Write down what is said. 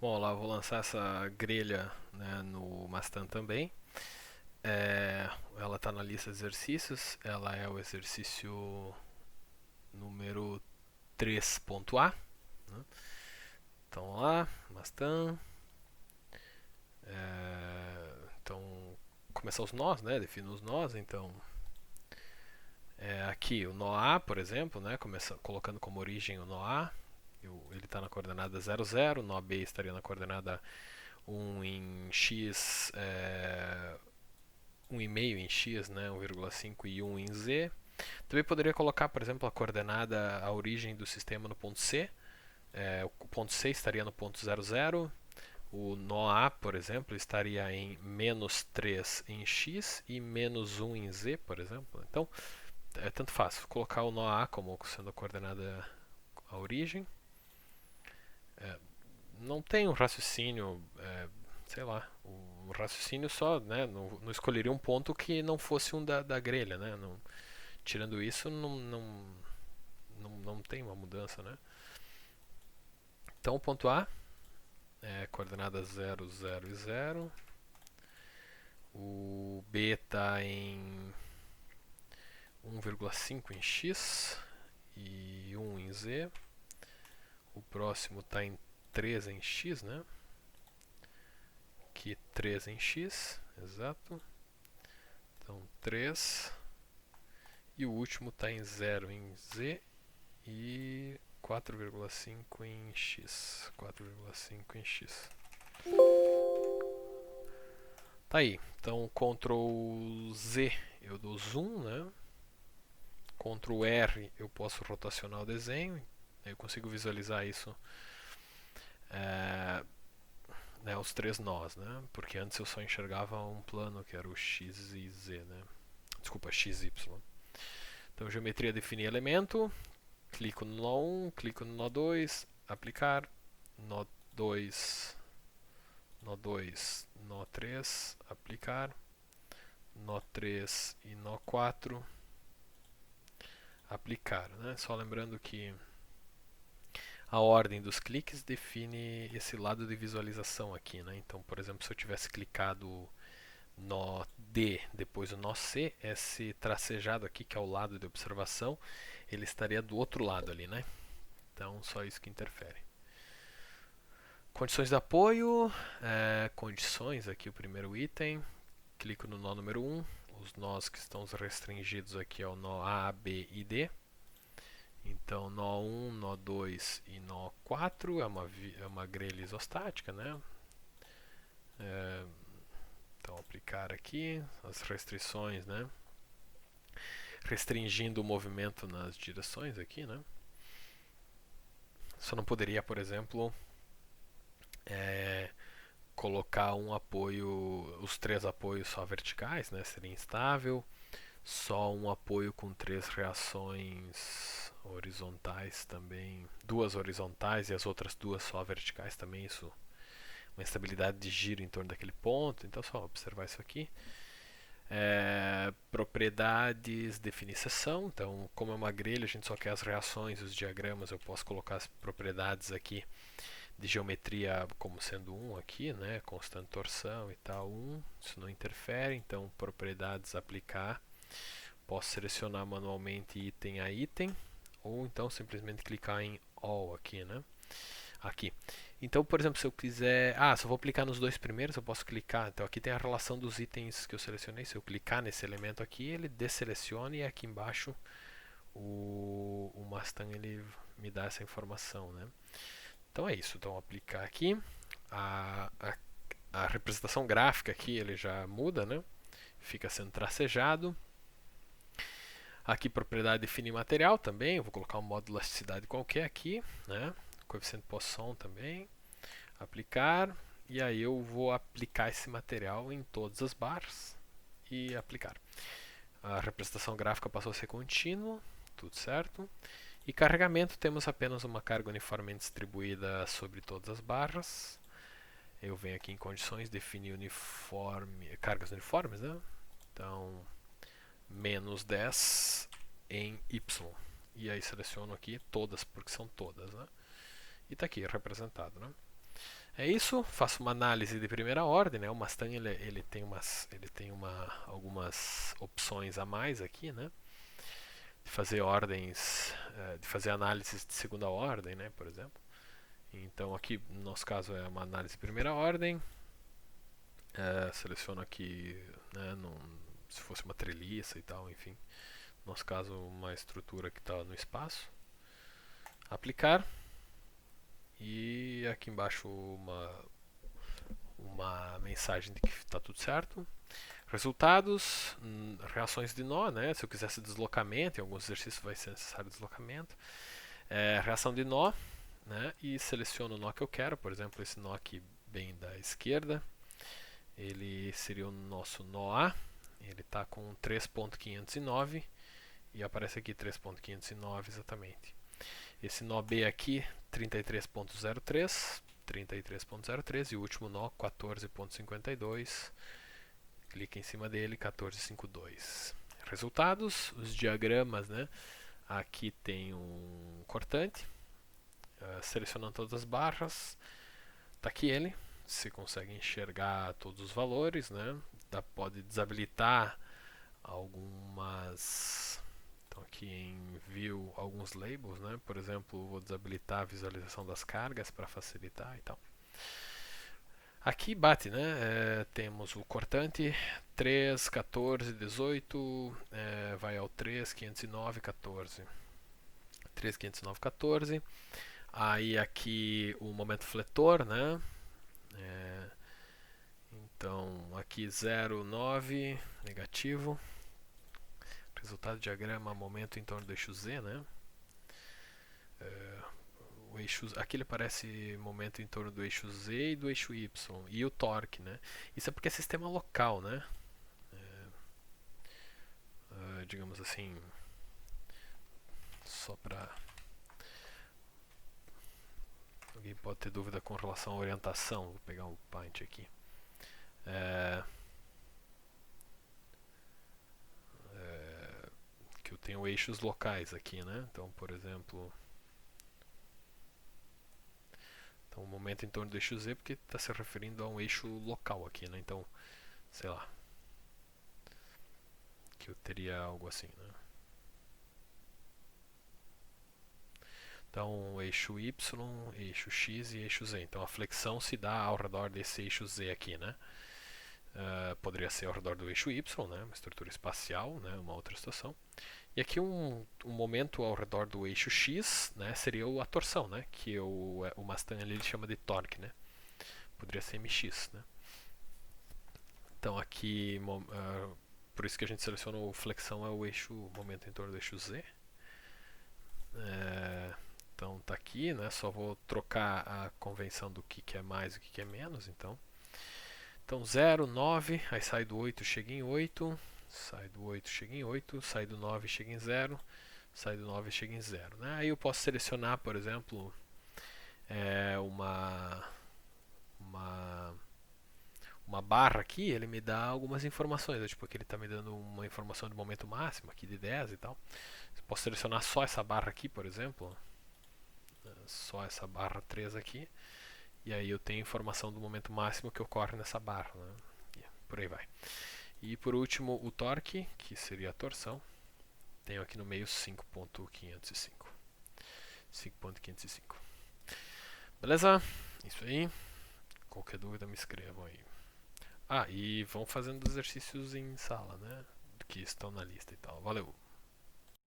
Bom, lá eu vou lançar essa grelha, né, no Mastan também. Ela está na lista de exercícios, ela é o exercício número 3.A. Né? Então vamos lá, Mastan. Então, começar os nós, né? Defino os nós. Então, aqui o nó A, por exemplo, né? Colocando como origem o nó A. Ele está na coordenada 0, 0. O nó B estaria na coordenada 1 em x, 1,5 em x, né, 1,5 e 1 em z. Também poderia colocar, por exemplo, a coordenada, a origem do sistema no ponto C. O ponto C estaria no ponto 0, 0. O nó A, por exemplo, estaria em menos 3 em x e menos 1 em z, por exemplo. Então, é tanto fácil colocar o nó A como sendo a coordenada, a origem. Não tem um raciocínio, sei lá, o raciocínio só, né, não escolheria um ponto que não fosse um da grelha, né? Não, tirando isso, não tem uma mudança, né? Então, o ponto A é coordenada 0, 0 e 0. O B está em 1,5 em x e 1 em z. O próximo está em 3 em x, né? Aqui 3 em x, exato. Então 3. E o último está em 0 em z e 4,5 em x. 4,5 em x. Tá aí. Então Ctrl Z eu dou zoom, né? Ctrl R eu posso rotacionar o desenho. Eu consigo visualizar isso, é, né, os três nós, né? Porque antes eu só enxergava um plano que era o x e z, né? Desculpa, x, y. Então geometria definir elemento. Clico no nó 1, clico no nó 2, aplicar. Nó 2, nó 2, nó 3, aplicar. Nó 3 e nó 4, aplicar, né? Só lembrando que a ordem dos cliques define esse lado de visualização aqui, né? Então, por exemplo, se eu tivesse clicado nó D, depois o nó C, esse tracejado aqui, que é o lado de observação, ele estaria do outro lado ali, né? Então, só isso que interfere. Condições de apoio, condições aqui, o primeiro item. Clico no nó número 1, os nós que estão restringidos aqui ao nó A, B e D. Então, nó 1, nó 2 e nó 4 é uma grelha isostática, né? Então, aplicar aqui as restrições, né? Restringindo o movimento nas direções aqui, né? Só não poderia, por exemplo, colocar um apoio, os três apoios só verticais, né? Seria instável. Só um apoio com três reações horizontais também, duas horizontais e as outras duas só verticais também, isso, uma instabilidade de giro em torno daquele ponto. Então só observar isso aqui. Propriedades, definir seção. Então, como é uma grelha, a gente só quer as reações, os diagramas. Eu posso colocar as propriedades aqui de geometria como sendo 1 aqui, né? Constante torção e tal, 1. Isso não interfere. Então, propriedades, aplicar. Posso selecionar manualmente item a item, ou então simplesmente clicar em All aqui, né? Aqui. Então, por exemplo, se eu quiser... se eu vou aplicar nos dois primeiros, eu posso clicar. Então, aqui tem a relação dos itens que eu selecionei. Se eu clicar nesse elemento aqui, ele deseleciona e aqui embaixo o Mustang ele me dá essa informação, né? Então é isso. Então, aplicar aqui. A representação gráfica aqui ele já muda, né? Fica sendo tracejado. Aqui, propriedade definir material também. Eu vou colocar um modo de elasticidade qualquer aqui, né? Coeficiente Poisson também. Aplicar. E aí eu vou aplicar esse material em todas as barras e aplicar. A representação gráfica passou a ser contínua, tudo certo. E carregamento, temos apenas uma carga uniformemente distribuída sobre todas as barras. Eu venho aqui em condições, definir cargas uniformes, né? Então, menos 10 em Y. E aí seleciono aqui todas, porque são todas, né? E está aqui representado, né? É isso, faço uma análise de primeira ordem, né? O Mustang ele tem algumas opções a mais aqui, né? De fazer ordens, de fazer análises de segunda ordem, né? Por exemplo. Então aqui no nosso caso é uma análise de primeira ordem. Seleciono aqui, né, se fosse uma treliça e tal, enfim. No nosso caso uma estrutura que está no espaço. Aplicar. E aqui embaixo uma mensagem de que está tudo certo. Resultados, reações de nó, né? Se eu quisesse deslocamento, em alguns exercícios vai ser necessário deslocamento. Reação de nó, né? E seleciono o nó que eu quero, por exemplo, esse nó aqui bem da esquerda. Ele seria o nosso nó A, ele está com 3.509 e aparece aqui 3.509 exatamente. Esse nó B aqui, 33.03 e o último nó 14.52. Clique em cima dele, 14.52. Resultados, os diagramas, né? Aqui tem um cortante, selecionando todas as barras. Está aqui ele, você consegue enxergar todos os valores, né? Pode desabilitar algumas. Então aqui em View alguns labels, né? Por exemplo, vou desabilitar a visualização das cargas para facilitar e tal. Aqui bate, né? Temos o cortante 3, 14, 18, vai ao 3, 509, 14. 3, 509, 14. Aí aqui o momento fletor, né? Então aqui 0, 9, negativo. Resultado do diagrama, momento em torno do eixo Z, né? O eixo, aqui ele parece momento em torno do eixo Z e do eixo Y. E o torque, né? Isso é porque é sistema local, né? Digamos assim, só para... Alguém pode ter dúvida com relação à orientação. Vou pegar um Paint aqui. Que eu tenho eixos locais aqui, né? Então, por exemplo... Então, o momento em torno do eixo Z, porque está se referindo a um eixo local aqui, né? Então, sei lá. Que eu teria algo assim, né? Então, eixo Y, eixo X e eixo Z. Então, a flexão se dá ao redor desse eixo Z aqui, né? Poderia ser ao redor do eixo Y, né? Uma estrutura espacial, né? Uma outra situação. E aqui um momento ao redor do eixo X, né? Seria a torção, né? Que o Mustang ali ele chama de torque, né? Poderia ser MX, né? Então aqui, por isso que a gente selecionou flexão é o eixo, momento em torno do eixo Z. Então tá aqui, né? Só vou trocar a convenção do que é mais e o que é menos, então 0, 9, aí sai do 8, chega em 8, sai do 8, chega em 8, sai do 9, chega em 0, sai do 9, chega em 0, né? Aí eu posso selecionar, por exemplo, uma barra aqui, ele me dá algumas informações, tipo aqui ele está me dando uma informação de momento máximo aqui de 10 e tal. Eu posso selecionar só essa barra aqui, por exemplo, só essa barra 3 aqui, e aí eu tenho informação do momento máximo que ocorre nessa barra, né? E por aí vai. E por último o torque, que seria a torção, tenho aqui no meio 5.505. 5.505. Beleza? Isso aí. Qualquer dúvida me escrevam aí. E vão fazendo exercícios em sala, né? Que estão na lista e tal. Valeu!